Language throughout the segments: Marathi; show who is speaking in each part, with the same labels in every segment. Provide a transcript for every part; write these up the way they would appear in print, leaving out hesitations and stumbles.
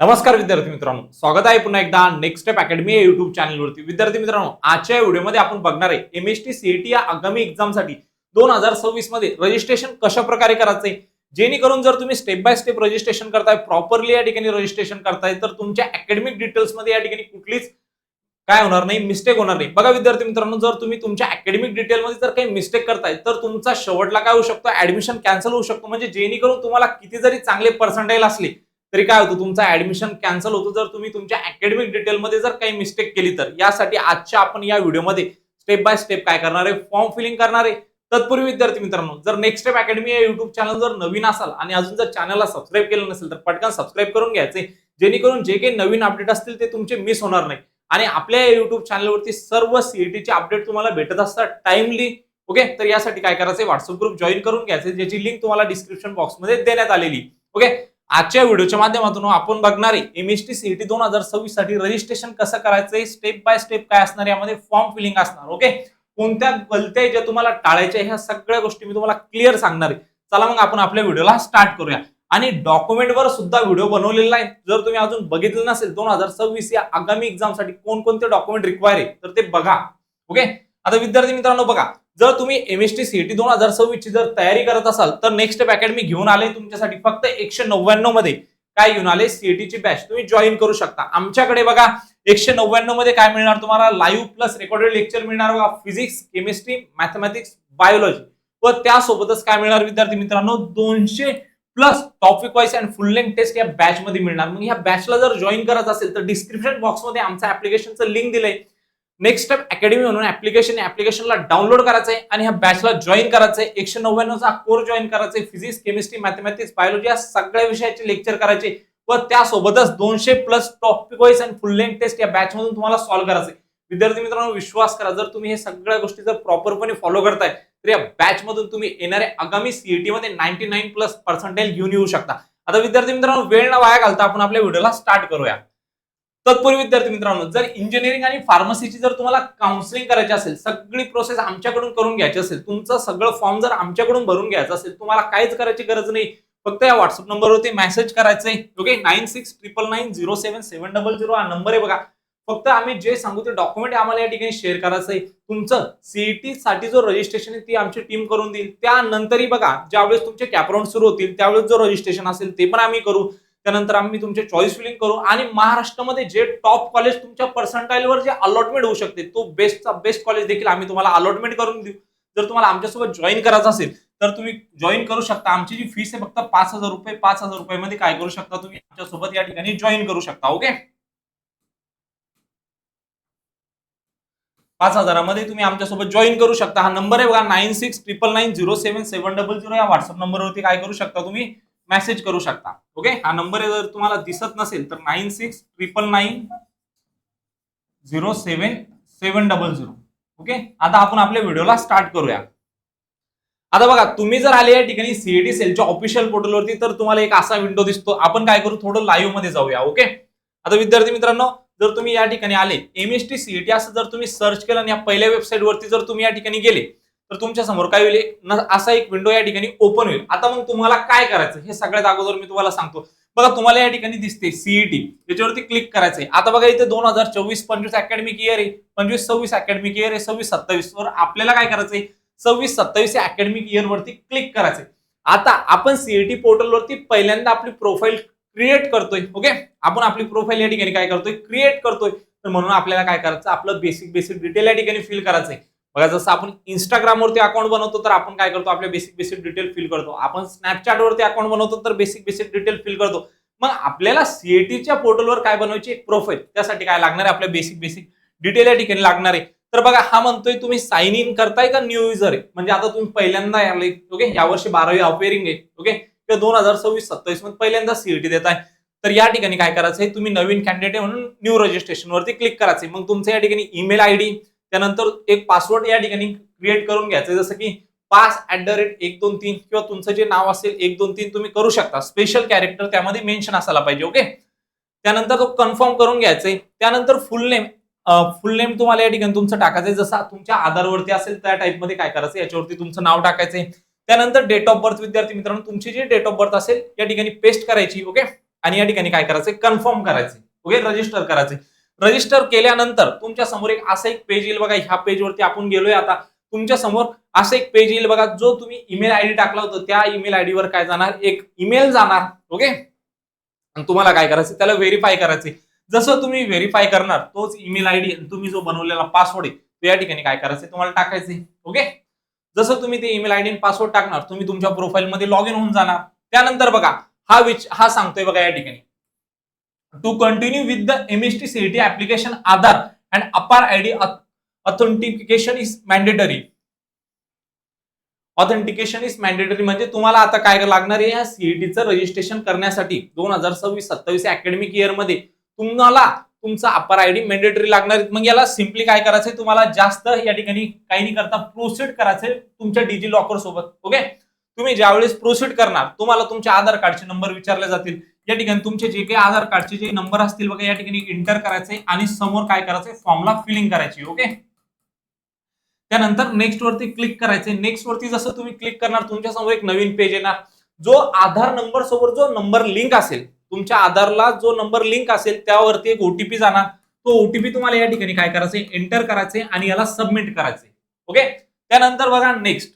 Speaker 1: नमस्कार विद्यार्थी मित्रांनो, स्वागत आहे पुन्हा एकदा नेक्स्ट स्टेप अकॅडमी या युट्यूब चॅनलवरती। विद्यार्थी मित्रांनो, आजच्या व्हिडिओमध्ये आपण बघणार आहे एमएसटी सीईटी या आगामी एक्झामसाठी 2026 मध्ये रजिस्ट्रेशन कशा प्रकारे करायचे, जेणेकरून जर तुम्ही स्टेप बाय स्टेप रजिस्ट्रेशन करताय, प्रॉपरली या ठिकाणी रजिस्ट्रेशन करताय, तर तुमच्या अकॅडमिक डिटेल्स मध्ये या ठिकाणी कुठलीच काय होणार नाही, मिस्टेक होणार नाही। बघा विद्यार्थी मित्रांनो, जर तुम्ही तुमच्या अकॅडमिक डिटेल मध्ये जर काही मिस्टेक करताय तर तुमचा शेवटला काय होऊ शकतो, ऍडमिशन कॅन्सल होऊ शकतो। म्हणजे जेणेकरून तुम्हाला किती जरी चांगले पर्सेंटाइल असले तरी काय होतं, तुमचा ऍडमिशन कॅन्सल होतो जर तुम्ही तुमच्या अकॅडमिक डिटेल मध्ये जर काही मिस्टेक केली तर। यासाठी आजच्या आपण या व्हिडिओमध्ये स्टेप बाय स्टेप काय करणार आहे, फॉर्म फिलिंग करणार आहे। तत्पूर्वी विद्यार्थी मित्रांनो, जर नेक्स्ट स्टेप अकॅडमी या युट्यूब चॅनल जर नवीन असाल आणि अजून जर चॅनलला सबस्क्राईब केलं नसेल तर पटकन सबस्क्राईब करून घ्यायचे, जेणेकरून जे काही नवीन अपडेट असतील ते तुमचे मिस होणार नाही। आणि आपल्या युट्यूब चॅनलवरती सर्व सीईटीचे अपडेट तुम्हाला भेटत असतात टाइमली। ओके, तर यासाठी काय करायचं, व्हॉट्सअप ग्रुप जॉईन करून घ्यायचे, ज्याची लिंक तुम्हाला डिस्क्रिप्शन बॉक्स मध्ये देण्यात आलेली। ओके, आजच्या व्हिडिओच्या माध्यमातून आपण बघणार आहे एमएसटी सीईटी 2026 साठी रजिस्ट्रेशन कसं करायचंय, स्टेप बाय स्टेप काय असणार, यामध्ये फॉर्म फिलिंग असणार। ओके, कोणत्या गलत्या ज्या तुम्हाला टाळायच्या ह्या सगळ्या गोष्टी मी तुम्हाला क्लिअर सांगणार आहे। चला मग आपण आपल्या व्हिडिओला स्टार्ट करूया। आणि डॉक्युमेंट वर सुद्धा व्हिडिओ बनवलेला आहे, जर तुम्ही अजून बघितलं नसेल 2026 या आगामी एक्झाम साठी कोणकोणते डॉक्युमेंट रिक्वायर आहे तर ते बघा। ओके, आता विद्यार्थी मित्रांनो बघा, जर तुम्ही एमएसटी सीईटी 2026 ची जर तयारी करत असाल तर नेक्स्ट स्टेप अकॅडमी घेऊन आले तुमच्यासाठी फक्त 199 मध्ये काय घेऊन आले, सीईटी ची बॅच तुम्ही जॉईन करू शकता। आमच्याकडे बघा 199 मध्ये काय मिळणार तुम्हाला, लाईव्ह प्लस रेकॉर्डेड लेक्चर मिळणार बघा, फिजिक्स, केमिस्ट्री, मॅथमॅटिक्स, बायोलॉजी, व त्यासोबतच काय मिळणार विद्यार्थी मित्रांनो 200 plus topic wise and full length test या बॅच मध्ये मिळणार। मग या बॅचला जर जॉईन करत असेल तर डिस्क्रिप्शन बॉक्स मध्ये आमच्या ऍप्लिकेशनचं लिंक दिलंय, नेक्स्ट स्टेप अकॅडमी म्हणून ऍप्लिकेशनला डाउनलोड करायचंय आणि ह्या बॅचला जॉईन करायचंय। 199 चा कोर्स जॉईन करायचंय, फिजिक्स, केमिस्ट्री, मॅथमॅटिक्स, बायोलॉजी या सगळ्या विषयाचे लेक्चर करायचे व त्यासोबतच 200 plus topic wise and full length test या बॅच मधून तुम्हाला सॉल्व्ह करायचंय। विद्यार्थी मित्रांनो विश्वास करा, जर तुम्ही हे सगळ्या गोष्टी जर प्रॉपरपणे फॉलो करताय तर या बॅच मधून तुम्ही येणाऱ्या आगामी सीईटी मध्ये 99 प्लस पर्सेंटाइल घेऊन येऊ शकता। आता विद्यार्थी मित्रांनो वेळ न वाया घालता आपण आपल्या व्हिडिओला स्टार्ट करूया। तत्पूर्वी विद्यार्थी मित्रांनो, जर इंजिनिअरिंग आणि फार्मसीची जर तुम्हाला काउन्सिलिंग करायची असेल, सगळी प्रोसेस आमच्याकडून करून घ्यायची असेल, तुमचं सगळं फॉर्म जर आमच्याकडून भरून घ्यायचं असेल, तुम्हाला काहीच करायची गरज नाही, फक्त या व्हॉट्सअप नंबरवरती मेसेज करायचंय। ओके, 9699077700 हा नंबर आहे बघा। फक्त आम्ही जे सांगू ते डॉक्युमेंट आम्हाला या ठिकाणी शेअर करायचंय। तुमचं सीईटी साठी जो रजिस्ट्रेशन आहे ती आमची टीम करून देईल। त्यानंतरही बघा, ज्यावेळेस तुमचे कॅपराउंड सुरू होतील त्यावेळेस जो रजिस्ट्रेशन असेल ते पण आम्ही करू। त्यानंतर आम्ही तुमचे चॉईस फिलिंग करू आणि महाराष्ट्रामध्ये जे टॉप कॉलेज तुमच्या पर्सेंटाइलवर जे अलॉटमेंट होऊ शकते तो बेस्टचा बेस्ट कॉलेज देखील आम्ही तुम्हाला अलॉटमेंट करून देऊ। जर तुम्हाला आमच्यासोबत जॉईन करायचं असेल तर तुम्ही जॉईन करू शकता। आमची जी फीस आहे फक्त 5000 रुपये, 5000 रुपयामध्ये काय करू शकता, तुम्ही आमच्यासोबत या ठिकाणी जॉईन करू शकता। ओके, 5000 मध्ये तुम्ही आमच्यासोबत जॉईन करू शकता। हा नंबर आहे बघा 9699077700 या व्हॉट्सअप नंबरवरती काय करू शकता, तुम्ही मेसेज करू शकता। ओके, हा नंबर जर तुम्हाला दिसत नसेल तर 9699077700। ओके, आता आपण आपल्या व्हिडिओला स्टार्ट करूया। आता बघा, तुम्ही जर आले या ठिकाणी सीईटी सेलच्या ऑफिशियल पोर्टलवरती तर तुम्हाला एक असा विंडो दिसतो। आपण काय करू, थोडं लाईव्ह मध्ये जाऊया। ओके, आता विद्यार्थी मित्रांनो, जर तुम्ही या ठिकाणी आले एमएसटी सीईटी असं जर तुम्ही सर्च केलं आणि या पहिल्या वेबसाईट वरती जर तुम्ही या ठिकाणी गेले तर तुमच्या समोर काय होईल, असा एक विंडो या ठिकाणी ओपन होईल। आता मग तुम्हाला काय करायचं हे सगळ्यात अगोदर मी तुम्हाला सांगतो। बघा, तुम्हाला या ठिकाणी दिसते सीईटी, याच्यावरती क्लिक करायचंय। आता बघा इथे 2024-25 अकॅडमिक इयर आहे, 25-26 अकॅडमिक इयर आहे, 26-27 वर आपल्याला काय करायचंय, 26-27 या अकॅडमिक इयर वरती क्लिक करायचंय। आता आपण सीईटी पोर्टल वरती पहिल्यांदा आपली प्रोफाईल क्रिएट करतोय। ओके, आपण आपली प्रोफाईल या ठिकाणी काय करतोय, क्रिएट करतोय। तर म्हणून आपल्याला काय करायचं, आपलं बेसिक डिटेल या ठिकाणी फिल करायचंय। बघा, जसं आपण इंस्टाग्राम वरती अकाउंट बनवतो तर आपण काय करतो, आपले बेसिक डिटेल फिल करतो। आपण स्नॅपचॅट वरती अकाउंट बनवतो तर बेसिक डिटेल फिल करतो। मग आपल्याला सीईटीच्या पोर्टलवर काय बनवायची, एक प्रोफाईल, त्यासाठी काय लागणार आहे, आपल्या बेसिक डिटेल या ठिकाणी लागणार आहे। तर बघा, हा म्हणतोय तुम्ही साइन इन करताय का न्यू युजर आहे, म्हणजे आता तुम्ही पहिल्यांदा आले। ओके, यावर्षी 12वी अपेअरिंग आहे। ओके, किंवा 2026-27 मध्ये पहिल्यांदा सीईटी देताय तर या ठिकाणी काय करायचंय, तुम्ही नवीन कॅन्डिडेट म्हणून न्यू रजिस्ट्रेशन वरती क्लिक करायचंय। मग तुमचं या ठिकाणी ईमेल आयडी, त्यानंतर एक पासवर्ड या ठिकाणी क्रिएट करून घ्यायचं, जसं की pass@123 किंवा तुमचं जे नाव असेल 123 तुम्ही करू शकता। स्पेशल कॅरेक्टर त्यामध्ये मेन्शन असायला पाहिजे। ओके, त्यानंतर तो कन्फर्म करून घ्यायचंय। त्यानंतर फुल नेम तुम्हाला या ठिकाणी तुमचं टाकायचंय, जसं तुमच्या आधारवरती असेल त्या टाइप मध्ये काय करायचं, याच्यावरती तुमचं नाव टाकायचंय। त्यानंतर डेट ऑफ बर्थ, विद्यार्थी मित्रांनो तुमची जी डेट ऑफ बर्थ असेल या ठिकाणी पेस्ट करायची। ओके, आणि या ठिकाणी काय करायचंय, कन्फर्म करायचे. ओके, रजिस्टर करायचे. रजिस्टर केल्यानंतर तुमच्या समोर असं एक पेज येईल बघा. ह्या पेजवरती आपण गेलोय. आता तुमच्या समोर असं एक पेज येईल बघा. जो तुम्ही ईमेल आयडी टाकला होता त्या ईमेल आयडी वर काय जाणार, एक ईमेल जाणार. ओके, आणि तुम्हाला काय करायचं, त्याला व्हेरीफाय करायचे. जसं तुम्ही व्हेरीफाय करणार तोच ईमेल आयडी तुम्ही जो बनवलेला पासवर्ड आहे तो या ठिकाणी काय करायचं, तुम्हाला टाकायचे. ओके, जसं तुम्ही ते ईमेल आयडी आणि पासवर्ड टाकणार तुम्ही तुमच्या प्रोफाईल मध्ये लॉग इन होऊन जाणार. त्यानंतर बघा हा सांगतोय बघा या ठिकाणी, to continue with the MST CET application Aadhaar and APAR ID authentication is mandatory. Authentication is mandatory म्हणजे तुम्हाला आता काय लागणार आहे, या सीईटीचं रजिस्ट्रेशन करण्यासाठी 2026-27 अकॅडमिक इयर मध्ये तुम्हाला तुमचा अपर आयडी मॅन्डेटरी लागणार आहे. मग याला सिम्पली काय करायचंय, तुम्हाला जास्त या ठिकाणी काही नाही करता प्रोसीड करायचंय तुमच्या डिजी लॉकर सोबत. ओके, तुम्ही ज्यावेळेस प्रोसीड करणार तुम्हाला तुमच्या आधार कार्डचे नंबर विचारले जातील. या ठिकाणी तुमचे जे काही आधार कार्डचे जे नंबर असतील बघा या ठिकाणी एंटर करायचे आणि समोर काय करायचंय, फॉर्मला फिलिंग करायची. ओके, त्यानंतर नेक्स्ट वरती क्लिक करायचे. नेक्स्ट वरती जसं तुम्ही क्लिक करणार तुमच्या समोर एक नवीन पेज येणार. जो आधार नंबर सोबत जो नंबर लिंक असेल, तुमच्या आधारला जो नंबर लिंक असेल त्यावरती एक ओटीपी जाणार. तो ओटीपी तुम्हाला या ठिकाणी काय करायचे, एंटर करायचे आणि याला सबमिट करायचे. ओके, त्यानंतर बघा नेक्स्ट,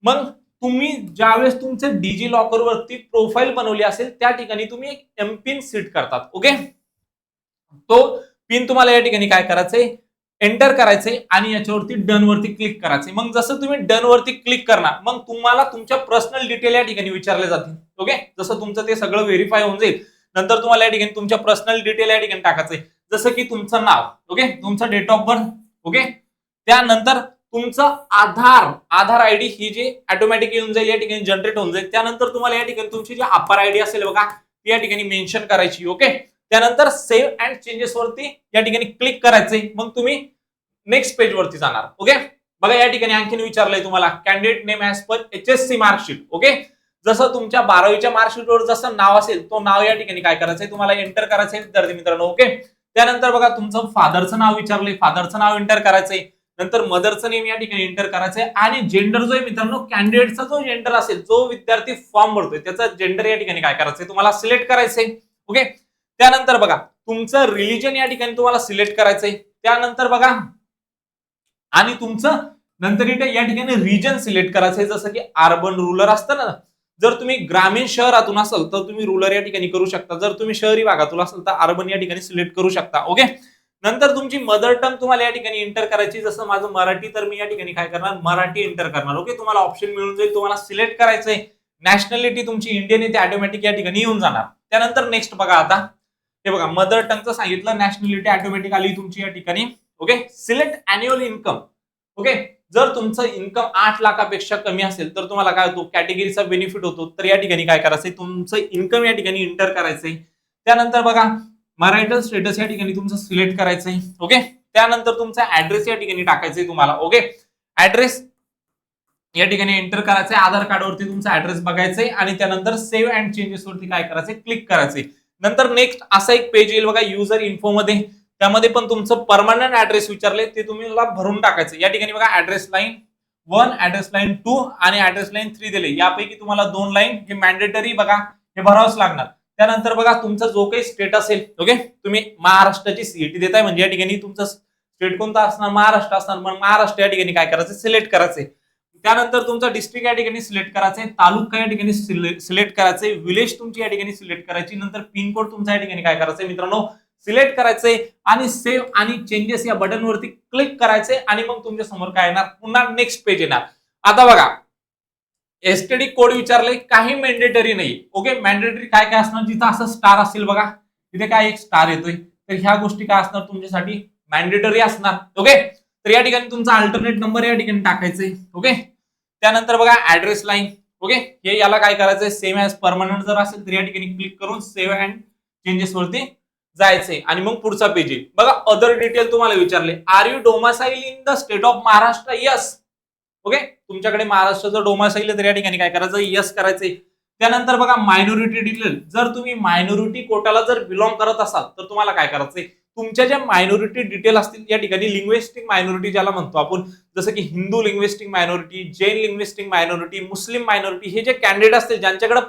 Speaker 1: मग तुम्ही ज्यावेळेस तुमचे डिजी लॉकर वरती प्रोफाईल बनवली असेल त्या ठिकाणी तुम्ही एक एमपिन सेट करतात. ओके, तो पिन तुम्हाला या ठिकाणी काय करायचंय, एंटर करायचे आणि याच्यावरती डन वरती क्लिक करायचे. मग जसं तुम्ही डन वरती क्लिक करणार मग तुम्हाला तुमच्या पर्सनल डिटेल या ठिकाणी विचारले जातील. ओके, जसं तुमचं ते सगळं व्हेरीफाय होऊन जाईल नंतर तुम्हाला या ठिकाणी तुमच्या पर्सनल डिटेल या ठिकाणी टाकायचे. जसं की तुमचं नाव, ओके, तुमचं डेट ऑफ बर्थ, ओके, त्यानंतर तुमचं आधार आयडी ही जी ऑटोमॅटिक येऊन जाईल या ठिकाणी जनरेट होऊन जाईल. त्यानंतर तुम्हाला या ठिकाणी तुमची जी अपर आयडी असेल बघा ती या ठिकाणी मेन्शन करायची. ओके, त्यानंतर सेव्ह अँड चेंजेस वरती या ठिकाणी क्लिक करायचे. मग तुम्ही नेक्स्ट पेज वरती जाणार. ओके, बघा या ठिकाणी आणखीन विचारलंय तुम्हाला candidate name as per HSC marksheet. Okay, जसं तुमच्या 12वीच्या मार्कशीटवर जसं नाव असेल तो नाव या ठिकाणी काय करायचंय, तुम्हाला एंटर करायचंय विद्यार्थी मित्रांनो. ओके, त्यानंतर बघा तुमचं फादरचं नाव विचारलंय, फादरचं नाव एंटर करायचंय. नंतर मदरचं नेम या ठिकाणी एंटर करायचंय आणि जेंडर जो आहे मित्रांनो, कॅन्डिडेटचा जो जेंडर असेल, जो विद्यार्थी फॉर्म भरतोय त्याचा जेंडर या ठिकाणी काय करायचंय, तुम्हाला सिलेक्ट करायचंय. ओके, त्यानंतर बघा तुमचं रिलीजन या ठिकाणी तुम्हाला सिलेक्ट करायचंय. त्यानंतर बघा आणि तुमचं नंतर या ठिकाणी रिजन सिलेक्ट करायचंय. जसं की अर्बन रुरल असतं ना, जर तुम्ही ग्रामीण शहरातून असाल तर तुम्ही रुरल या ठिकाणी करू शकता. जर तुम्ही शहरी भागातून असाल तर अर्बन या ठिकाणी सिलेक्ट करू शकता. ओके, नंतर तुमची मदर टंग तुम्हाला या ठिकाणी एंटर करायची. जसं माझं मराठी तर मी या ठिकाणी काय करणार, मराठी एंटर करणार. ओके, तुम्हाला ऑप्शन मिळून जाईल, तुम्हाला सिलेक्ट करायचंय. नॅशनॅलिटी तुमची इंडियन आहे ते ऑटोमॅटिक या ठिकाणी येऊन जाणार. त्यानंतर नेक्स्ट बघा, आता हे बघा मदर टंगचं सांगितलं, नॅशनॅलिटी ऑटोमॅटिक आली तुमची या ठिकाणी. Okay, select annual income. Okay, जर तुमचं इन्कम 8 लाखापेक्षा कमी असेल तर तुम्हाला काय होतो, कॅटेगरीचा बेनिफिट होतो. तर या ठिकाणी काय करायचंय, तुमचं इन्कम या ठिकाणी एंटर करायचंय. त्यानंतर बघा मॅरिटल स्टेटस या ठिकाणी तुमचं सिलेक्ट करायचंय. ओके, त्यानंतर तुमचा ऍड्रेस या ठिकाणी टाकायचंय तुम्हाला. ओके, ऍड्रेस या ठिकाणी एंटर करायचंय. आधार कार्डवरती तुमचा ऍड्रेस बघायचंय आणि त्यानंतर सेव्ह अँड चेंजेस वरती काय करायचंय, क्लिक करायचंय. नंतर नेक्स्ट असा एक पेज येईल बघा युजर इन्फो मध्ये, त्यामध्ये पण तुमचं परमनंट ऍड्रेस विचारले ते तुम्हाला भरून टाकायचं. या ठिकाणी बघा ऍड्रेस लाईन 1, ऍड्रेस लाईन 2 आणि ऍड्रेस लाईन 3 दिले. यापैकी तुम्हाला 2 लाईन हे मॅन्डेटरी बघा हे भरावंच लागणार. त्यानंतर बघा तुमचा जो काही स्टेट असेल, ओके, तुम्ही महाराष्ट्राची सीईटी देताय म्हणजे या ठिकाणी तुमचं स्टेट कोणता असणार, महाराष्ट्र असणार. मग महाराष्ट्र या ठिकाणी काय करायचं, सिलेक्ट करायचंय. त्यानंतर तुमचा डिस्ट्रिक्ट या ठिकाणी सिलेक्ट करायचंय, तालुका या ठिकाणी सिलेक्ट करायचंय, विलेज तुमची या ठिकाणी सिलेक्ट करायची. नंतर पिनकोड तुमचा या ठिकाणी काय करायचंय मित्रांनो, सिलेक्ट करायचंय आणि सेव्ह आणि चेंजेस या बटन वरती क्लिक करायचंय आणि मग तुमच्या समोर काय येणार, पुन्हा नेक्स्ट पेज येणार. आता बघा एसटीडी कोड विचारले, काही मॅन्डेटरी नाही. ओके, मॅन्डेटरी काय काय असणार, जिथं असं स्टार असेल बघा तिथे काय एक स्टार येतोय, तर ह्या गोष्टी काय असणार तुमच्यासाठी मॅन्डेटरी असणार. ओके, तर या ठिकाणी तुमचा अल्टरनेट नंबर या ठिकाणी टाकायचंय. ओके, त्यानंतर बघा ऍड्रेस लाईन. ओके, हे याला काय करायचंय, सेम ऍज परमनंट जर असेल तर या ठिकाणी क्लिक करून सेव्ह अँड चेंजेस वरती जायचंय आणि मग पुढचा पेज येईल बघा. अदर डिटेल तुम्हाला विचारले, are you domicile in the state of Maharashtra, yes. Okay, तुमच्याकडे महाराष्ट्राचं डोमासाईल तर या ठिकाणी काय करायचं, यस करायचंय. त्यानंतर बघा मायनॉरिटी डिटेल, जर तुम्ही मायनॉरिटी कोटाला जर बिलॉंग करत असाल तर तुम्हाला काय करायचंय, तुमच्या ज्या मायनॉरिटी डिटेल असतील या ठिकाणी लिंग्विस्टिक मायनॉरिटी ज्याला म्हणतो आपण, जसं की Hindu linguistic minority, Jain linguistic minority, Muslim minority, हे जे कॅन्डिडेट असतील ज्यांच्याकडे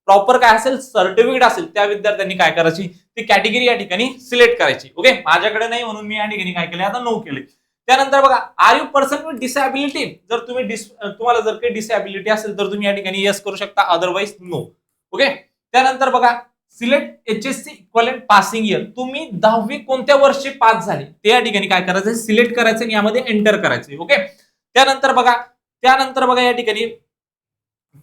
Speaker 1: प्रॉपर काय असेल सर्टिफिकेट असेल त्या विद्यार्थ्यांनी काय करायची ती कॅटेगरी या ठिकाणी सिलेक्ट करायची. ओके, माझ्याकडे नाही म्हणून मी या ठिकाणी काय केले आता नो केले. त्यानंतर बघा are you person with disability, जर तुम्हाला जर काही डिसॅबिलिटी असेल तर तुम्ही या ठिकाणी येस करू शकता, अदरवाईज नो. ओके, त्यानंतर बघा select HSC equivalent passing year, तुम्ही 10वी कोणत्या वर्षी पास झाले ते या ठिकाणी काय करायचं सिलेक्ट करायचं आणि यामध्ये एंटर करायचे. ओके, त्यानंतर बघा या ठिकाणी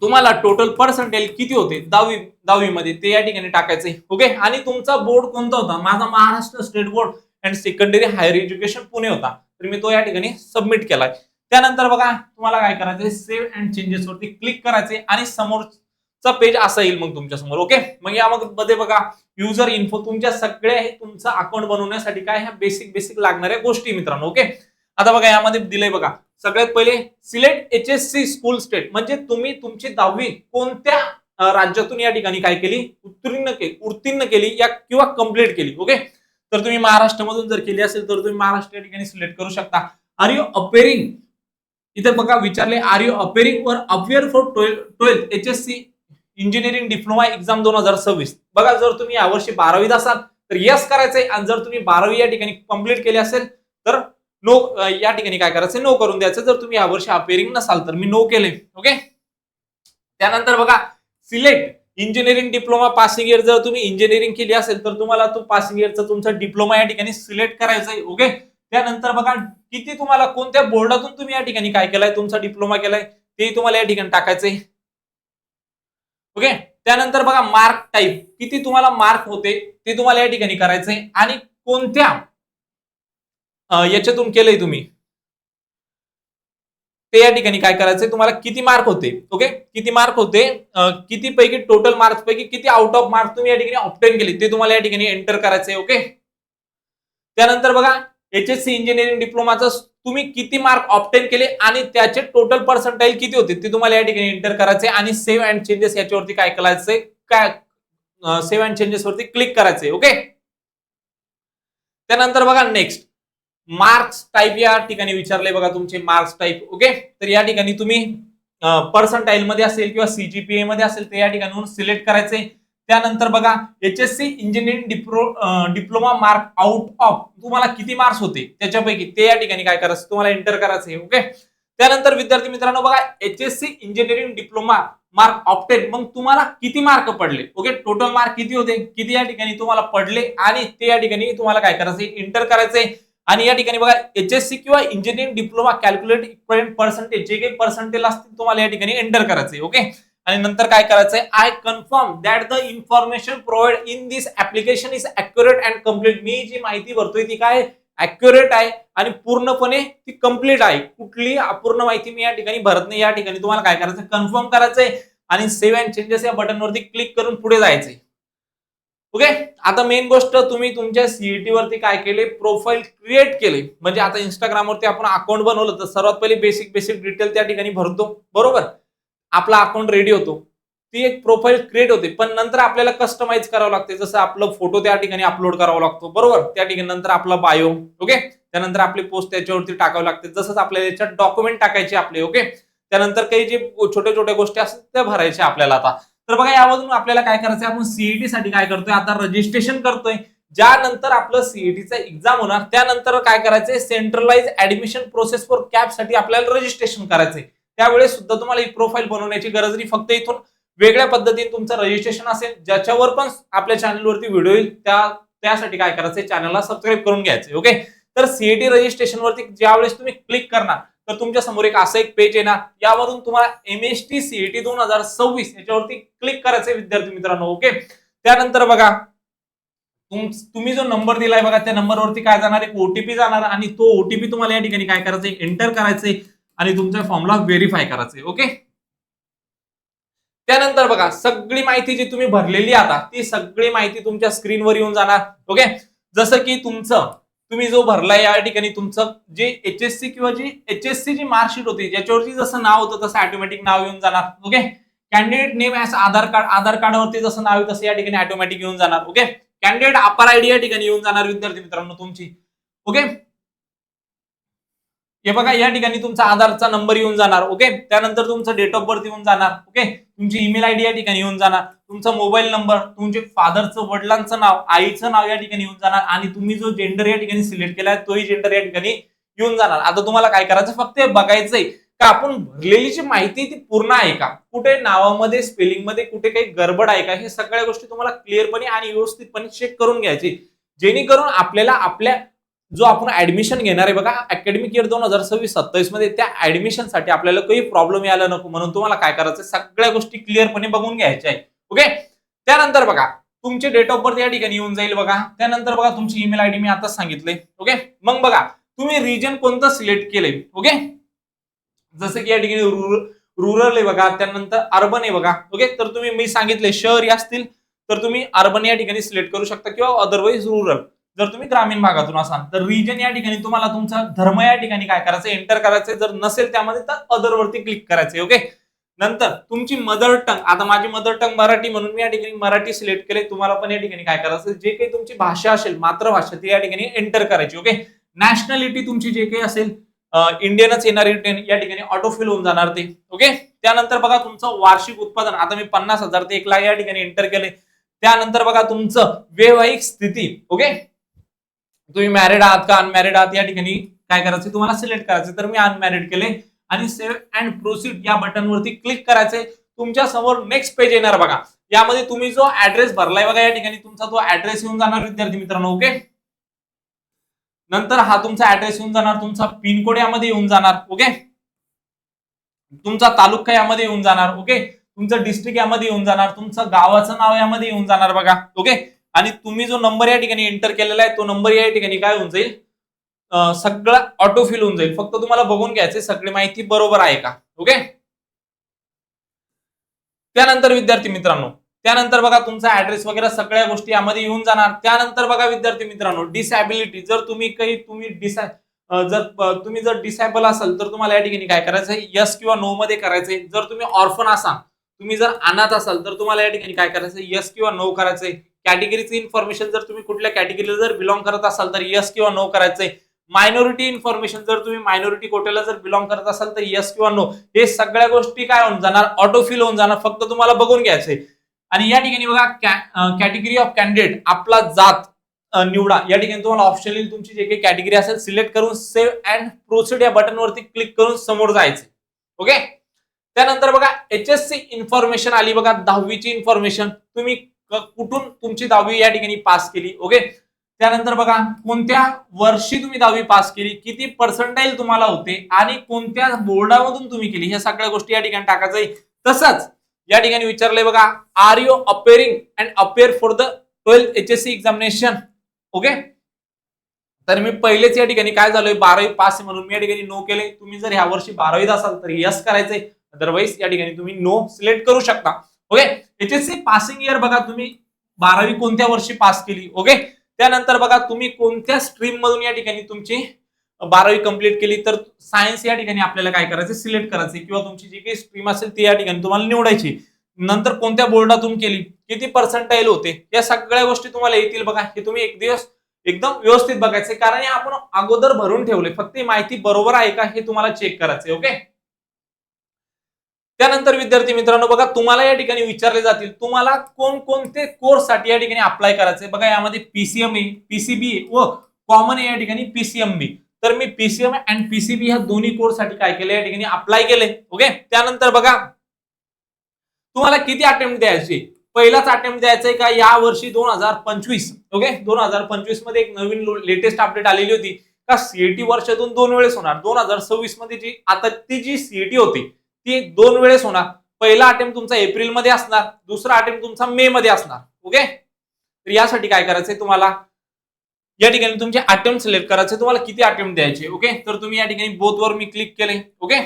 Speaker 1: तुम्हाला टोटल पर्सेंटेज किती होते 10वी मध्ये ते या ठिकाणी टाकायचे. ओके, आणि तुमचा बोर्ड कोणता होता, माझा Maharashtra state board and secondary higher education Pune होता, तर मी तो या ठिकाणी सबमिट केलाय. त्यानंतर बघा तुम्हाला काय करायचंय सेव्ह अँड चेंजेस वरती क्लिक करायचे आणि समोरचा पेज असा येईल मग तुमच्या समोर. ओके, मग यामध्ये बघा युजर इन्फो, तुमच्या सगळ्या हे तुमचं अकाउंट बनवण्यासाठी काय ह्या बेसिक लागणाऱ्या गोष्टी मित्रांनो. ओके, आता बघा यामध्ये दिलंय बघा सगळ्यात पहिले सिलेक्ट एचएससी स्कूल स्टेट, म्हणजे तुम्ही तुमची 10वी कोणत्या राज्यातून या ठिकाणी काय केली उत्तीर्ण केली या किंवा कंप्लीट केली. ओके, तर तुम्ही महाराष्ट्रामधून जर केली असेल तर तुम्ही महाराष्ट्र या ठिकाणी सिलेक्ट करू शकता. आर यू अपेअरिंग, इथे बघा विचारले आर यू अपेअरिंग वर appear for 12th HSC engineering diploma exam 2026. बघा जर तुम्ही यावर्षी 12वीत असाल तर येस करायचंय, आणि जर तुम्ही 12वी या ठिकाणी कंप्लीट केली असेल तर नो या ठिकाणी काय करायचं नो करून द्यायचं. जर तुम्ही यावर्षी अपेअरिंग नसाल तर मी नो केले. ओके, त्यानंतर बघा select engineering diploma passing year, जर तुम्ही इंजिनिअरिंग केली असेल तर तुम्हाला तो पासिंग इयरचा तुमचा डिप्लोमा या ठिकाणी सिलेक्ट करायचा आहे. ओके, त्यानंतर बघा किती तुम्हाला कोणत्या बोर्डातून तुम्ही या ठिकाणी काय केलाय तुमचा डिप्लोमा केलाय ते तुम्हाला या ठिकाणी टाकायचंय. ओके, त्यानंतर बघा मार्क टाईप, किती तुम्हाला मार्क होते ते तुम्हाला या ठिकाणी करायचंय आणि कोणत्या याच्यातून केलंय तुम्ही ते या ठिकाणी काय करायचंय तुम्हाला किती मार्क होते. ओके, किती मार्क होते, किती पैकी टोटल मार्क्स पैकी किती आउट ऑफ मार्क तुम्ही या ठिकाणी ऑब्टेन केले ते तुम्हाला या ठिकाणी एंटर करायचंय. ओके, त्यानंतर बघा एचएससी इंजिनिअरिंग डिप्लोमाचं तुम्ही किती मार्क ऑब्टेन केले आणि त्याचे टोटल पर्सेंटाइल किती होते ते तुम्हाला या ठिकाणी एंटर करायचे आणि सेव्ह अँड चेंजेस याच्यावरती काय करायचंय, काय सेव्ह अँड चेंजेस वरती क्लिक करायचंय. ओके, त्यानंतर बघा नेक्स्ट मार्क्स टाईप या ठिकाणी विचारले बघा तुमचे मार्क्स टाईप. ओके, तर या ठिकाणी तुम्ही पर्सेंटाइल मध्ये असेल किंवा सीजीपीए मध्ये असेल ते या ठिकाणी सिलेक्ट करायचे. त्यानंतर बघा HSC engineering diploma mark out of तुम्हाला किती मार्क्स होते त्याच्यापैकी ते या ठिकाणी काय करायचं तुम्हाला एंटर करायचं. ओके, त्यानंतर विद्यार्थी मित्रांनो बघा HSC engineering diploma mark obtain, मग तुम्हाला किती मार्क पडले. ओके, टोटल मार्क किती होते, किती या ठिकाणी तुम्हाला पडले आणि ते या ठिकाणी तुम्हाला काय करायचंय एंटर करायचंय. आणि या ठिकाणी बघा एचएससी किंवा engineering diploma calculate equivalent percentage, जे काही पर्सेंटेज असतील तुम्हाला या ठिकाणी एंटर करायचंय. ओके, आणि नंतर काय करायचंय I confirm that the information provide in this application is accurate and complete, मी जी माहिती भरतोय ती काय अॅक्युरेट आहे आणि पूर्णपणे ती कंप्लीट आहे, कुठलीही अपूर्ण माहिती मी या ठिकाणी भरत नाही. या ठिकाणी तुम्हाला काय करायचं कन्फर्म करायचंय आणि सेव्ह अँड चेंजेस या बटनवरती क्लिक करून पुढे जायचंय. ओके, आता मेन गोष्ट तुम्ही तुमच्या सीईटी वरती काय केले प्रोफाईल क्रिएट केले, म्हणजे आता इंस्टाग्राम वरती आपण अकाउंट बनवलं तर सर्वात पहिले बेसिक डिटेल त्या ठिकाणी भरतो, बरोबर, आपला अकाउंट रेडी होतो, ती एक प्रोफाईल क्रिएट होते, पण नंतर आपल्याला कस्टमाइज करावं लागते, जसं आपलं फोटो त्या ठिकाणी अपलोड करावा लागतो, बरोबर, त्या ठिकाणी नंतर आपला बायो. ओके, त्यानंतर आपली पोस्ट त्याच्यावरती टाकावं लागते, जसंच आपल्याला याच्यात डॉक्युमेंट टाकायचे आपले. ओके, त्यानंतर काही जे छोट्या गोष्टी असतात त्या भरायच्या आपल्याला. आता तर बघा यामधून आपल्याला काय करायचं, आपण सीईटी साठी काय करतोय आता रजिस्ट्रेशन करतोय, ज्यानंतर आपलं सीईटीचा एक्झाम होणार त्यानंतर काय करायचंय centralise admission process for CAP साठी आपल्याला रजिस्ट्रेशन करायचंय. त्यावेळेस सुद्धा तुम्हाला ही प्रोफाईल बनवण्याची गरज नाही, फक्त इथून वेगळ्या पद्धतीने तुमचं रजिस्ट्रेशन असेल, ज्याच्यावर पण आपल्या चॅनलवरती व्हिडिओ येईल त्यासाठी काय करायचंय चॅनलला सबस्क्राईब करून घ्यायचंय. ओके, तर सीईटी रजिस्ट्रेशन वरती ज्यावेळेस तुम्ही क्लिक करणार तर तुमच्या समोर असं एक पेज येणार, यावरून तुम्हाला एमएसटी सीईटी 2026 याच्यावरती क्लिक करायचंय विद्यार्थी मित्रांनो. ओके, त्यानंतर बघा तुम्ही जो नंबर दिलाय बघा त्या नंबरवरती काय जाणार एक ओटीपी जाणार आणि तो ओटीपी तुम्हाला या ठिकाणी काय करायचंय एंटर करायचंय आणि तुमच्या फॉर्मला व्हेरीफाय करायचंय. ओके, त्यानंतर बघा सगळी माहिती जी तुम्ही भरलेली आता ती सगळी माहिती तुमच्या स्क्रीनवर येऊन जाणार. ओके, जसं की तुम्ही जो भरलाय या ठिकाणी तुमचं जे एचएससी किंवा जी एचएससी जी मार्कशीट होती ज्याच्यावरती जसं नाव होतं तसं ऑटोमॅटिक नाव येऊन जाणार. ओके, कॅन्डिडेट नेम ऍज आधार कार्डावरती जसं नाव आहे तसं या ठिकाणी ऑटोमॅटिक येऊन जाणार. ओके, कॅन्डिडेट अपर आयडी या ठिकाणी येऊन जाणार विद्यार्थी मित्रांनो तुमची. ओके, हे बघा या ठिकाणी तुमचा आधारचा नंबर येऊन जाणार. ओके, त्यानंतर तुमचं डेट ऑफ बर्थ येऊन जाणार. ओके, तुमची ईमेल आयडी या ठिकाणी येऊन जाणार. तुमचा मोबाईल नंबर, तुमचे फादरचं वडिलांचं नाव, आईचं नाव या ठिकाणी येऊन जाणार आणि तुम्ही जो जेंडर या ठिकाणी सिलेक्ट केलाय तोही जेंडर या ठिकाणी येऊन जाणार. आता तुम्हाला काय करायचं, फक्त हे बघायचंय का आपण भरलेली जी माहिती ती पूर्ण आहे का, कुठे नावामध्ये स्पेलिंग मध्ये कुठे काही गडबड आहे का, हे सगळ्या गोष्टी तुम्हाला क्लिअरपणे आणि व्यवस्थितपणे चेक करून घ्यायची, जेणेकरून आपल्याला आपल्या जो आपण ऍडमिशन घेणार आहे बघा अकॅडमिक इयर 2026-27 मध्ये, त्या ऍडमिशन साठी आपल्याला काही प्रॉब्लेम यायला नको म्हणून तुम्हाला काय करायचं, सगळ्या गोष्टी क्लिअरपणे बघून घ्यायच्या आहे. ओके, त्यानंतर बघा तुमचे डेट ऑफ बर्थ या ठिकाणी येऊन जाईल बघा. त्यानंतर बघा तुमची ईमेल आयडी मी आता सांगितले. ओके, मग बघा तुम्ही रिजन कोणतं सिलेक्ट केलंय. ओके, जसं की या ठिकाणी रुरल आहे बघा, त्यानंतर अर्बन आहे बघा. ओके, तर तुम्ही मी सांगितले शहरी असतील तर तुम्ही अर्बन या ठिकाणी सिलेक्ट करू शकता किंवा अदरवाईज रुरल जर तुम्ही ग्रामीण भागातून असाल तर. रिजन या ठिकाणी तुम्हाला तुमचा धर्म या ठिकाणी काय करायचं, एंटर करायचं, जर नसेल त्यामध्ये तर अदर वरती क्लिक करायचं. ओके, नंतर तुमची मदर टंग, आता माझी मदर टंग मराठी म्हणून मी या ठिकाणी मराठी सिलेक्ट केले, तुम्हाला पण या ठिकाणी काय करायचं, जे काही तुमची भाषा असेल मातृभाषा ती या ठिकाणी एंटर करायची. ओके, नॅशनॅलिटी तुमची जे काही असेल इंडियनच येणार या ठिकाणी ऑटो फिल होऊन जाणार ते. ओके, त्यानंतर बघा तुमचं वार्षिक उत्पादन, आता मी 50,000 ते 1 लाख या ठिकाणी एंटर केले. त्यानंतर बघा तुमचं वैवाहिक स्थिती. ओके, तुम्ही मॅरिड आहात का अनमॅरिड आहात या ठिकाणी काय करायचं तुम्हाला सिलेक्ट करायचं, तर मी अनमॅरिड केले आणि सेव्ह अँड प्रोसीड या बटन वरती क्लिक करायचंय. तुमच्या समोर नेक्स्ट पेज येणार बघा, यामध्ये तुम्ही जो ऍड्रेस भरलाय बघा या ठिकाणी तुमचा तो ऍड्रेस येऊन जाणार विद्यार्थी मित्रांनो. ओके, नंतर हा तुमचा ऍड्रेस येऊन जाणार, तुमचा पिन कोड यामध्ये येऊन जाणार. ओके, तुमचा तालुका यामध्ये येऊन जाणार. ओके, तुमचं डिस्ट्रिक्ट यामध्ये येऊन जाणार, तुमचं गावाचं नाव यामध्ये येऊन जाणार बघा. ओके, आणि तुम्ही जो नंबर या ठिकाणी एंटर केलेला आहे तो नंबर या ठिकाणी काय होऊन जाईल, सगळं ऑटो फिल होऊन जाईल. फक्त तुम्हाला बघून घ्यायचे सगळी माहिती बरोबर आहे का. ओके, त्यानंतर विद्यार्थी मित्रांनो, त्यानंतर बघा तुमचा ऍड्रेस वगैरे सगळ्या गोष्टी यामध्ये येऊन जाणार. त्यानंतर बघा विद्यार्थी मित्रांनो, डिसॅबिलिटी, जर तुम्ही जर डिसेबल असाल तर तुम्हाला या ठिकाणी काय करायचं, यस किंवा नो मध्ये करायचंय. जर तुम्ही ऑर्फन असाल, तुम्ही जर अनाथ असाल तर तुम्हाला या ठिकाणी काय करायचं, यस किंवा नो करायचंय. कॅटेगरीची इन्फॉर्मेशन, जर तुम्ही कुठल्या कॅटेगरीला जर बिलॉंग करत असाल तर यस किंवा नो करायचंय. मायनॉरिटी इन्फॉर्मेशन, जर तुम्ही मायनॉरिटी कोट्याला जर बिलॉंग करत असाल तर यस किंवा नो, हे सगळ्या गोष्टी काय होऊन जाणार, ऑटो फिल होऊन जाणार. फक्त तुम्हाला बघून घ्यायचंय. आणि या ठिकाणी बघा कॅटेगरी ऑफ कॅन्डिडेट, आपला जात निवडा. या ठिकाणी तुम्हाला ऑप्शन येईल, तुमची जे काही कॅटेगरी असेल सिलेक्ट करून सेव्ह अँड प्रोसीड या बटन वरती क्लिक करून समोर जायचे. ओके, त्यानंतर बघा HSC इन्फॉर्मेशन आली बघा, 10वीची इन्फॉर्मेशन, तुम्ही कुठून तुमची 10वी या ठिकाणी पास केली. ओके, त्यानंतर बघा कोणत्या वर्षी तुम्ही 10वी पास केली, किती पर्सेंटाईल तुम्हाला होते आणि कोणत्या बोर्डामधून तुम्ही केली, ह्या सगळ्या गोष्टी या ठिकाणी टाकायचं. तसंच या ठिकाणी विचारलंय बघा, are you appearing and appear for the 12th HSC examination. Okay, तर मी पहिलेच या ठिकाणी काय झालोय 12वी पास म्हणून मी या ठिकाणी नो केले. तुम्ही जर ह्या वर्षी 12वीत असाल तर यस करायचंय, अदरवाईज या ठिकाणी तुम्ही नो सिलेक्ट करू शकता. ओके, HSC पासिंग इयर बघा, तुम्ही 12वी कोणत्या वर्षी पास केली. ओके, त्यानंतर बघा तुम्ही कोणत्या स्ट्रीम मधून या ठिकाणी तुमची 12वी कंप्लीट केली, तर सायन्स या ठिकाणी आपल्याला काय करायचं, सिलेक्ट करायचं किंवा तुमची जी काही स्ट्रीम असेल ती या ठिकाणी तुम्हाला निवडायची. नंतर कोणत्या बोर्डातून केली, किती पर्सेंटाईल होते, या सगळ्या गोष्टी तुम्हाला येतील बघा. हे तुम्ही एक दिवस एकदम व्यवस्थित बघायचे, कारण हे आपण अगोदर भरून ठेवले, फक्त ही माहिती बरोबर आहे का हे तुम्हाला चेक करायचंय. ओके, त्यानंतर विद्यार्थी मित्रांनो बघा, तुम्हाला या ठिकाणी विचारले जातील तुम्हाला कोणकोणते कोर्स साठी या ठिकाणी अप्लाय करायचे. बघा यामध्ये PCM आहे, PCB आहे व कॉमन आहे या ठिकाणी PCMB. तर मी PCM अँड PCB ह्या दोन्ही कोर्स साठी काय केले, या ठिकाणी अप्लाय केले. ओके, त्यानंतर बघा तुम्हाला किती अटेम्प्ट द्यायचे, पहिलाच अटेम्प्ट द्यायचा आहे का या वर्षी 2025. ओके, 2025 मध्ये एक नवीन लेटेस्ट अपडेट आलेली होती का सीईटी वर्षातून 2 वेळेस होणार. 2026 मध्ये जी आता ती जी सीईटी होती ती 2 वेळेस होणार. पहिला अटेम्प्ट तुमचा एप्रिल मध्ये असणार, दुसरा अटेम्प्ट तुमचा मे मध्ये असणार. ओके, तर यासाठी काय करायचंय तुम्हाला, या ठिकाणी तुमचे अटेम्प्ट सिलेक्ट करायचे, तुम्हाला किती अटेम्प्ट द्यायचे. ओके, तर तुम्ही या ठिकाणी बोथ वर मी क्लिक केले. ओके,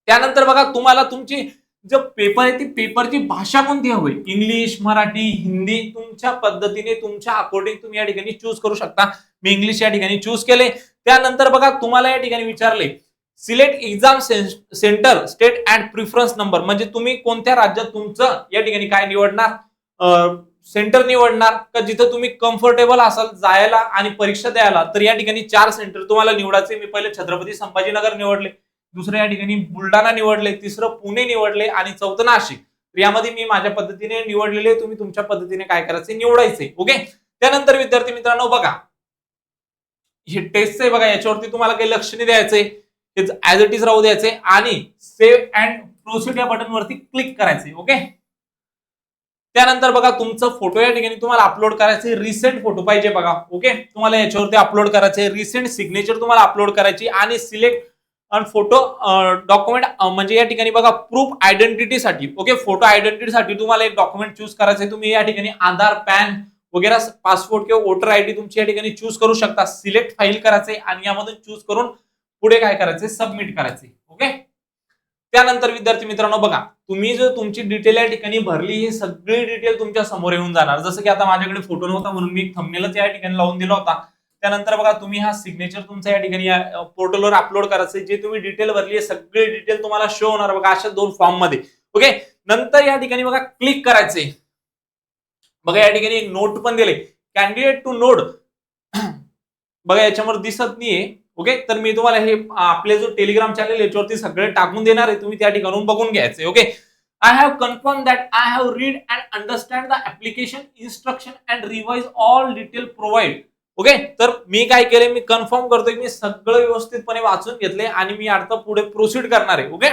Speaker 1: त्यानंतर बघा तुम्हाला तुमची जो पेपर आहे ती पेपरची भाषा कोणती हवी, इंग्लिश, मराठी, हिंदी, तुमच्या पद्धतीने तुमच्या अकॉर्डिंग तुम्ही या ठिकाणी चूज करू शकता. मी इंग्लिश या ठिकाणी चूज केले. त्यानंतर बघा तुम्हाला या ठिकाणी विचारले select exam centre state and preference number, म्हणजे तुम्ही कोणत्या राज्यात तुमचं या ठिकाणी काय निवडणार, सेंटर निवडणार का जिथं तुम्ही कम्फर्टेबल असाल जायला आणि परीक्षा द्यायला. तर या ठिकाणी 4 सेंटर तुम्हाला निवडायचे. मी पहिले छत्रपती संभाजीनगर निवडले, दुसरं या ठिकाणी बुलढाणा निवडले, तिसरं पुणे निवडले आणि चौथं नाशिक. तर यामध्ये मी माझ्या पद्धतीने निवडलेले, तुम्ही तुमच्या पद्धतीने काय करायचे निवडायचे. ओके. त्यानंतर विद्यार्थी मित्रांनो बघा, हे टेस्ट आहे बघा, याच्यावरती तुम्हाला काही लक्ष नाही द्यायचंय, ऍज इट इज राहू द्यायचे आणि सेव्ह अँड प्रोसीड या बटन वरती क्लिक करायचे. ओके. त्यानंतर बघा, तुमचं फोटो या ठिकाणी तुम्हाला अपलोड करायचे, रिसेंट फोटो पाहिजे बघा. ओके. तुम्हाला याच्यावरती अपलोड करायचे, रिसेंट सिग्नेचर तुम्हाला अपलोड करायची आणि सिलेक्ट आणि फोटो डॉक्युमेंट म्हणजे या ठिकाणी बघा प्रूफ आयडेंटिटीसाठी. ओके. फोटो आयडेंटिटीसाठी तुम्हाला एक डॉक्युमेंट चूज करायचे. तुम्ही या ठिकाणी आधार, पॅन वगैरे, पासपोर्ट किंवा वोटर आयडी तुमची या ठिकाणी चूज करू शकता. सिलेक्ट फाईल करायचे आणि यामधून चूज करून पुढे काय करायचे, सबमिट करायचे. ओके. त्यानंतर विद्यार्थी मित्रांनो बघा, तुम्ही जो तुमची डिटेल या ठिकाणी भरली, ही सगळी डिटेल तुमच्या समोर येऊन जाणार. जसं की आता माझ्याकडे फोटो नव्हता म्हणून मी थंबनेलच या ठिकाणी लावून दिला होता. त्यानंतर बघा, तुम्ही हा सिग्नेचर तुमचा या ठिकाणी पोर्टलवर अपलोड करायचं, जे तुम्ही डिटेल भरली आहे सगळी डिटेल तुम्हाला शो होणार बघा अशा 2 फॉर्म मध्ये. ओके. नंतर या ठिकाणी बघा क्लिक करायचे. बघा या ठिकाणी एक नोट पण दिले, कॅन्डिडेट टू नोट. बघा याच्यावर दिसत नाहीये. ओके. तर मी तुम्हाला हे आपले जो टेलिग्राम चॅनल याच्यावरती सगळे टाकून देणार आहे, तुम्ही त्या ठिकाणून बघून घ्यायचे. Okay. I have confirm that I have read and understand the application instruction and revise all detail provide. Okay. तर मी काय केले, मी कन्फर्म करतोय, मी सगळं व्यवस्थितपणे वाचून घेतले आणि मी आता पुढे प्रोसीड करणार आहे. ओके.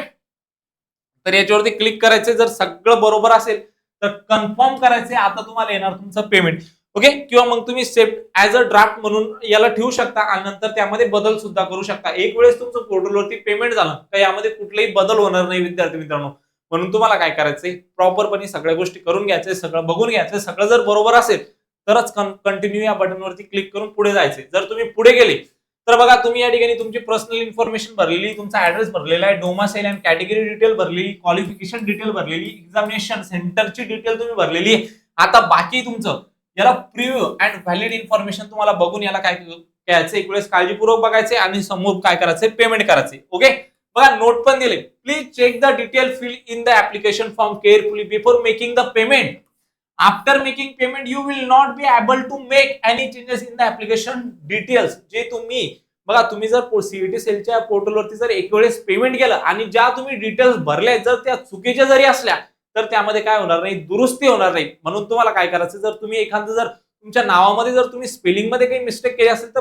Speaker 1: तर याच्यावरती क्लिक करायचे. जर सगळं बरोबर असेल तर कन्फर्म करायचे. आता तुम्हाला येणार तुमचं पेमेंट. ओके. किंवा मग तुम्ही सेव्ह ऍज अ ड्राफ्ट म्हणून याला ठेवू शकता आणि नंतर त्यामध्ये बदल सुद्धा करू शकता. एक वेळेस तुमचं पोर्टलवरती पेमेंट झालं तर यामध्ये कुठलेही बदल होणार नाही विद्यार्थी मित्रांनो. म्हणून तुम्हाला काय करायचंय, प्रॉपरपणे सगळ्या गोष्टी करून घ्यायचे, सगळं बघून घ्यायचं. सगळं जर बरोबर असेल तरच कंटिन्यू या बटनवरती क्लिक करून पुढे जायचे. जर तुम्ही पुढे गेले तर बघा, तुम्ही या ठिकाणी तुमची पर्सनल इन्फॉर्मेशन भरलेली, तुमचा ऍड्रेस भरलेला आहे, डोमासाईल अँड कॅटेगरी डिटेल भरलेली, क्वालिफिकेशन डिटेल भरलेली, एक्झामिनेशन सेंटरची डिटेल तुम्ही भरलेली आहे. आता बाकी तुमचं याला प्रिव्ह्यू अँड व्हॅलिड इन्फॉर्मेशन तुम्हाला बघून याला काय करायचं, एक वेळेस काळजीपूर्वक बघायचे आणि समोर काय करायचंय, पेमेंट करायचे. ओके. बघा नोट पण दिले, please check the detail fill in the application form carefully before making the payment. After making payment you will not be able to make any changes in the application details. जे तुम्ही बघा, तुम्ही जर सीईटी सेलच्या पोर्टलवरती जर एक वेळेस पेमेंट केलं आणि ज्या तुम्ही डिटेल्स भरल्या जर त्या चुकीच्या जरी असल्या तर त्यामध्ये काय होणार नाही, दुरुस्ती होणार नाही. म्हणून तुम्हाला काय करायचं, जर तुम्ही एखादं जर तुमच्या नावामध्ये जर तुम्ही स्पेलिंग मध्ये काही मिस्टेक केली असेल तर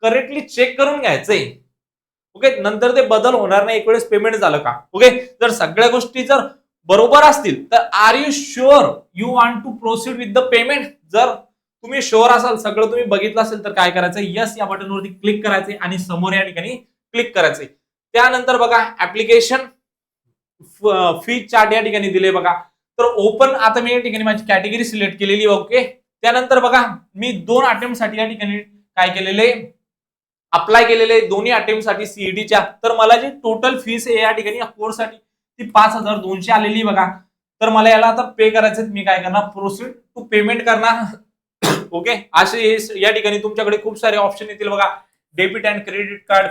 Speaker 1: करेक्टली चेक करून घ्यायचंय. ओके. नंतर ते बदल होणार नाही एक वेळेस पेमेंट झालं का. ओके. जर सगळ्या गोष्टी जर बरोबर असतील तर are you sure you want to proceed with the payment. जर तुम्ही शुअर असाल, सगळं तुम्ही बघितलं असेल तर काय करायचं, यस या बटनवरती क्लिक करायचे आणि समोर या ठिकाणी क्लिक करायचे. त्यानंतर बघा ऍप्लिकेशन फी चार्ट या ठिकाणी दिले बघा. तर ओपन, आता मी या ठिकाणी माझी कॅटेगरी सिलेक्ट केलेली. ओके. त्यानंतर बघा, मी 2 अटेम्प्ट साठी या ठिकाणी काय केलेले, अप्लाय केलेले दोन्ही अटेम्प्ट साठी सीईटीच्या. तर मला जी टोटल फीस आहे या ठिकाणी या कोर्ससाठी ती 5200 आलेली बघा. तर मला याला आता पे करायचं, मी काय करणार, प्रोसीड टू पेमेंट करणार. ओके. असे या ठिकाणी तुमच्याकडे खूप सारे ऑप्शन येतील बघा, डेबिट अँड क्रेडिट कार्ड,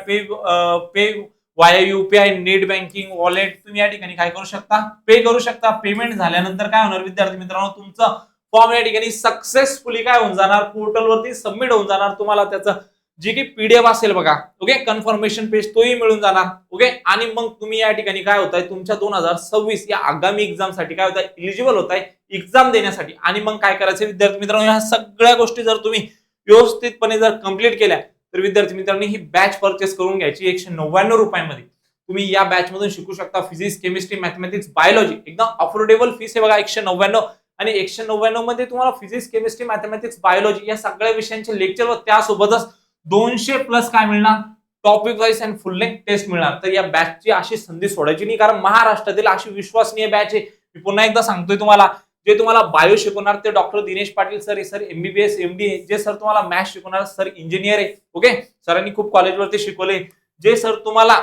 Speaker 1: पे वाया युपीआय, नेट बँकिंग, वॉलेट. तुम्ही या ठिकाणी काय करू शकता, पे करू शकता. पेमेंट झाल्यानंतर काय होणार विद्यार्थी मित्रांनो, तुमचं फॉर्म या ठिकाणी सक्सेसफुली काय होऊन जाणार, पोर्टलवरती सबमिट होऊन जाणार. तुम्हाला त्याचं जी की पीडीएफ असेल बघा, ओके, कन्फर्मेशन पेज तोही मिळून जाणार. ओके. आणि मग तुम्ही या ठिकाणी काय होत आहे, तुमच्या 2026 या आगामी एक्झाम साठी काय होत आहे, इलिजिबल होत आहे एक्झाम देण्यासाठी. आणि मग काय करायचं विद्यार्थी मित्रांनो, ह्या सगळ्या गोष्टी जर तुम्ही व्यवस्थितपणे जर कंप्लीट केल्या तर विद्यार्थी मित्रांनी ही बॅच परचेस करून घ्यायची 199 रुपयांमध्ये. तुम्ही या बॅच मधून शिकू शकता फिजिक्स, केमिस्ट्री, मॅथमॅटिक्स, बायोलॉजी. एकदम अफोर्डेबल फीस आहे बघा 199. आणि 199 मध्ये तुम्हाला फिजिक्स, केमिस्ट्री, मॅथमॅटिक्स, बायोलॉजी या सगळ्या विषयांचे लेक्चर व त्यासोबतच 200 प्लस काय मिळणार, topic wise and full length test मिळणार. तर या बॅचची अशी संधी सोडायची नाही, कारण महाराष्ट्रातील अशी विश्वसनीय बॅच आहे. मी पुन्हा एकदा सांगतोय तुम्हाला, जे तुम्हाला बायो शिकवणार ते doctor Dinesh Patil sir, sir MBBS MD. जे सर तुम्हाला मॅथ्स शिकवणार सर इंजिनियर आहे. ओके. सरांनी खूप कॉलेजवरती शिकवले. जे सर तुम्हाला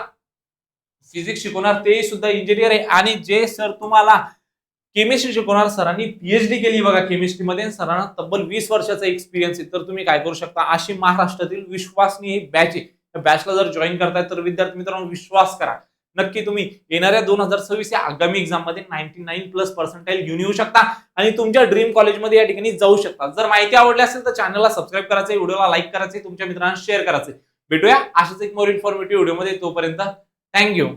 Speaker 1: फिजिक्स शिकवणार ते सुद्धा इंजिनियर आहे. आणि जे सर तुम्हाला केमिस्ट्री शिकवणार सरांनी पीएचडी केली बघा केमिस्ट्रीमध्ये, सरांना तब्बल 20 वर्षाचा एक्सपिरियन्स आहे. तर तुम्ही काय करू शकता, अशी महाराष्ट्रातील विश्वासनीय बॅच आहे. त्या बॅचला जर जॉईन करताय तर विद्यार्थी मित्रांनो विश्वास करा, नक्की तुम्ही येणाऱ्या 2026 या आगामी एक्झाम मध्ये 99 प्लस पर्सेंटाईल घेऊन येऊ शकता आणि तुमच्या ड्रीम कॉलेजमध्ये या ठिकाणी जाऊ शकता. जर माहिती आवडली असेल तर चॅनलला सबस्क्राईब करायचं, व्हिडिओला लाईक करायचे, तुमच्या मित्रांना शेअर करायचे. भेटूया अशाच एक मोर इन्फॉर्मेटिव्ह व्हिडिओमध्ये. तोपर्यंत थँक्यू.